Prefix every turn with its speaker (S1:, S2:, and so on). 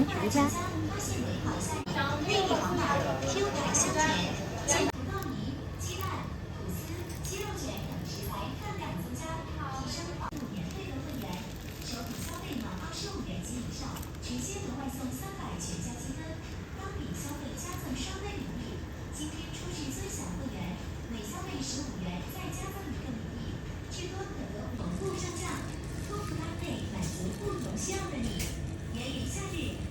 S1: 同行家。
S2: 内地黄马 Q 弹香甜，葡萄泥、鸡蛋、吐司、鸡肉卷等食材分量增加，提升免费的会员，首笔消费满25元及以上，直接额外送300全家积分，当笔消费加赠双倍礼币。今天初至尊享会员，每消费15元再加赠1个礼币，至多可得5副上架，多服搭配满足不同需要的你。元宇夏日。